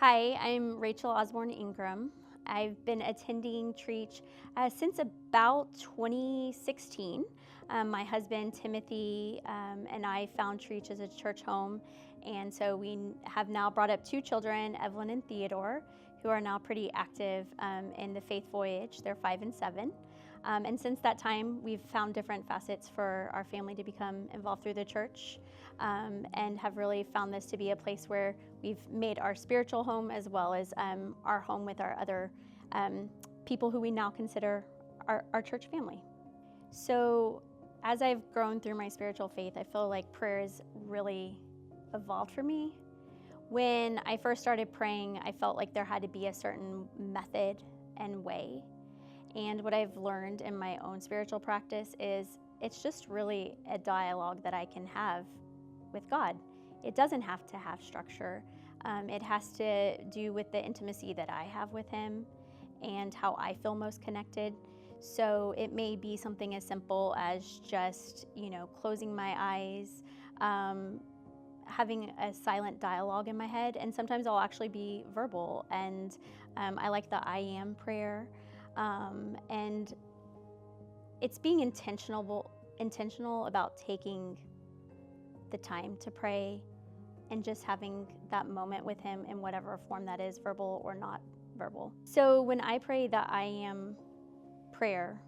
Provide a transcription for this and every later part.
Hi, I'm Rachel Osborne Ingram. I've been attending Trietsch since about 2016. My husband Timothy and I found Trietsch as a church home, and so we have now brought up two children, Evelyn and Theodore, who are now pretty active in the faith voyage. They're 5 and 7. And since that time, we've found different facets for our family to become involved through the church, and have really found this to be a place where we've made our spiritual home as well as our home with our other people who we now consider our church family. So as I've grown through my spiritual faith, I feel like prayer has really evolved for me. When I first started praying, I felt like there had to be a certain method and way. And what I've learned in my own spiritual practice is it's just really a dialogue that I can have with God. It doesn't have to have structure. It has to do with the intimacy that I have with Him and how I feel most connected. So it may be something as simple as just, closing my eyes, having a silent dialogue in my head, and sometimes I'll actually be verbal. And I like the I am prayer. And it's being intentional about taking the time to pray and just having that moment with Him in whatever form that is, verbal or not verbal. So when I pray the I am prayer,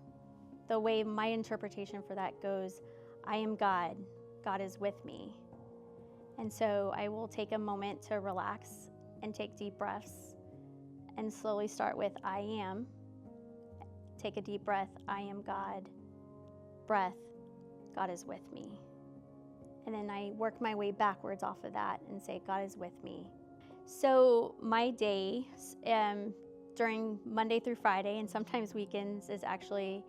the way my interpretation for that goes, I am God, God is with me. And so I will take a moment to relax and take deep breaths and slowly start with I am. Take a deep breath, I am God. Breath, God is with me. And then I work my way backwards off of that and say, God is with me. So my day during Monday through Friday and sometimes weekends is actually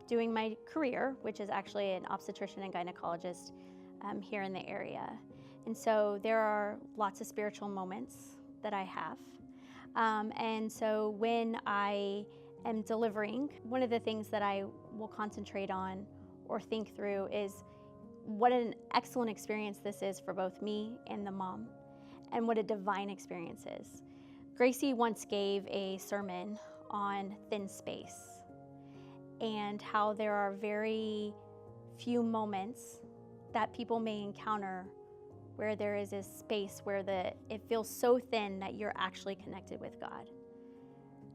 doing my career, which is actually an obstetrician and gynecologist here in the area. And so there are lots of spiritual moments that I have. And so when I am delivering, one of the things that I will concentrate on or think through is what an excellent experience this is for both me and the mom, and what a divine experience is. Gracie once gave a sermon on thin space and how there are very few moments that people may encounter where there is a space where it feels so thin that you're actually connected with God.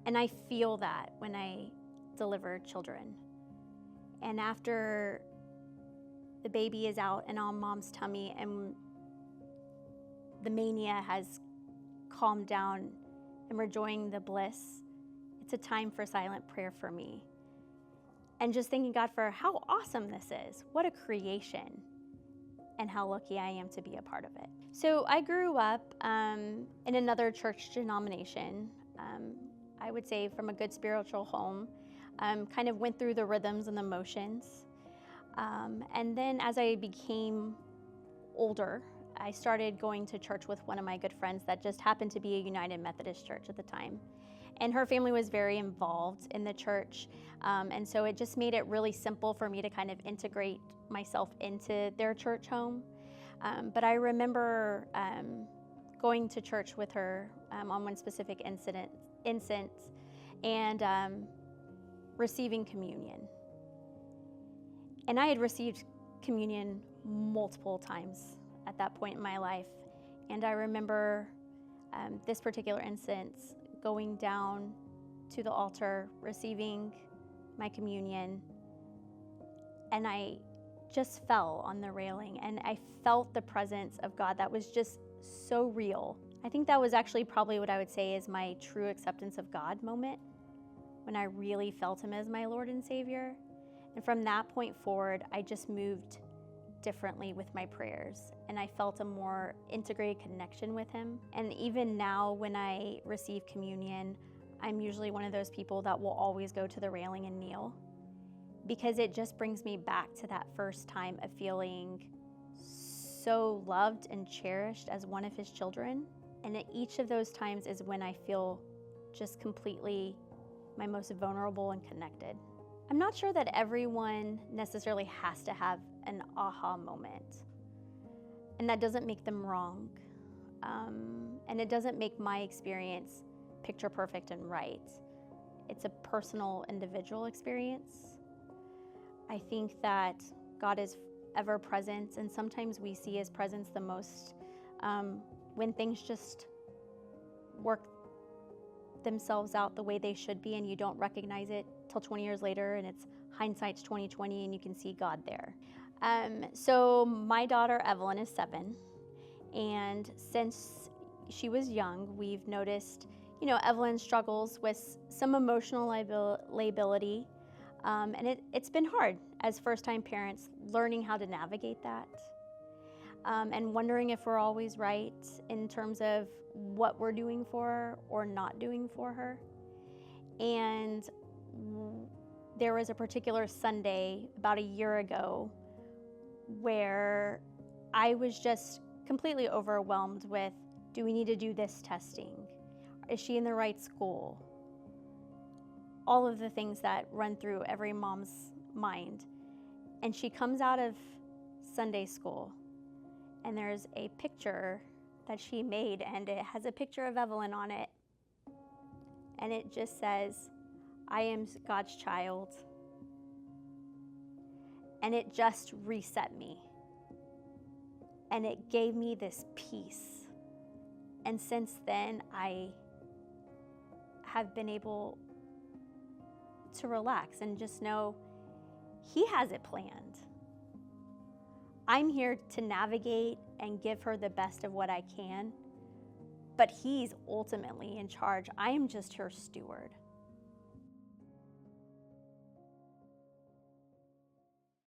And I feel that when I deliver children. And after the baby is out and on mom's tummy and the mania has calmed down and we're enjoying the bliss, it's a time for silent prayer for me. And just thanking God for how awesome this is. What a creation. And how lucky I am to be a part of it. So I grew up in another church denomination. I would say from a good spiritual home, kind of went through the rhythms and the motions. And then as I became older, I started going to church with one of my good friends that just happened to be a United Methodist church at the time. And her family was very involved in the church. And so it just made it really simple for me to kind of integrate myself into their church home. But I remember going to church with her on one specific instance and receiving communion. And I had received communion multiple times at that point in my life. And I remember this particular instance going down to the altar, receiving my communion, and I just fell on the railing and I felt the presence of God that was just so real. I think that was actually probably what I would say is my true acceptance of God moment, when I really felt Him as my Lord and Savior. And from that point forward, I just moved differently with my prayers, and I felt a more integrated connection with Him. And even now when I receive communion, I'm usually one of those people that will always go to the railing and kneel, because it just brings me back to that first time of feeling so loved and cherished as one of His children. And at each of those times is when I feel just completely my most vulnerable and connected. I'm not sure that everyone necessarily has to have an aha moment, and that doesn't make them wrong. And it doesn't make my experience picture perfect and right. It's a personal, individual experience. I think that God is ever present, and sometimes we see his presence the most when things just work themselves out the way they should be, and you don't recognize it till 20 years later, and it's hindsight's 2020, and you can see God there. So my daughter Evelyn is 7, and since she was young, we've noticed, Evelyn struggles with some emotional lability, and it's been hard as first-time parents learning how to navigate that, and wondering if we're always right in terms of what we're doing for her or not doing for her. And there was a particular Sunday about a year ago where I was just completely overwhelmed with, do we need to do this testing? Is she in the right school? All of the things that run through every mom's mind. And she comes out of Sunday school, and there's a picture that she made, and it has a picture of Evelyn on it. And it just says, I am God's child. And it just reset me. And it gave me this peace. And since then, I have been able to relax and just know he has it planned. I'm here to navigate and give her the best of what I can, but he's ultimately in charge. I am just her steward.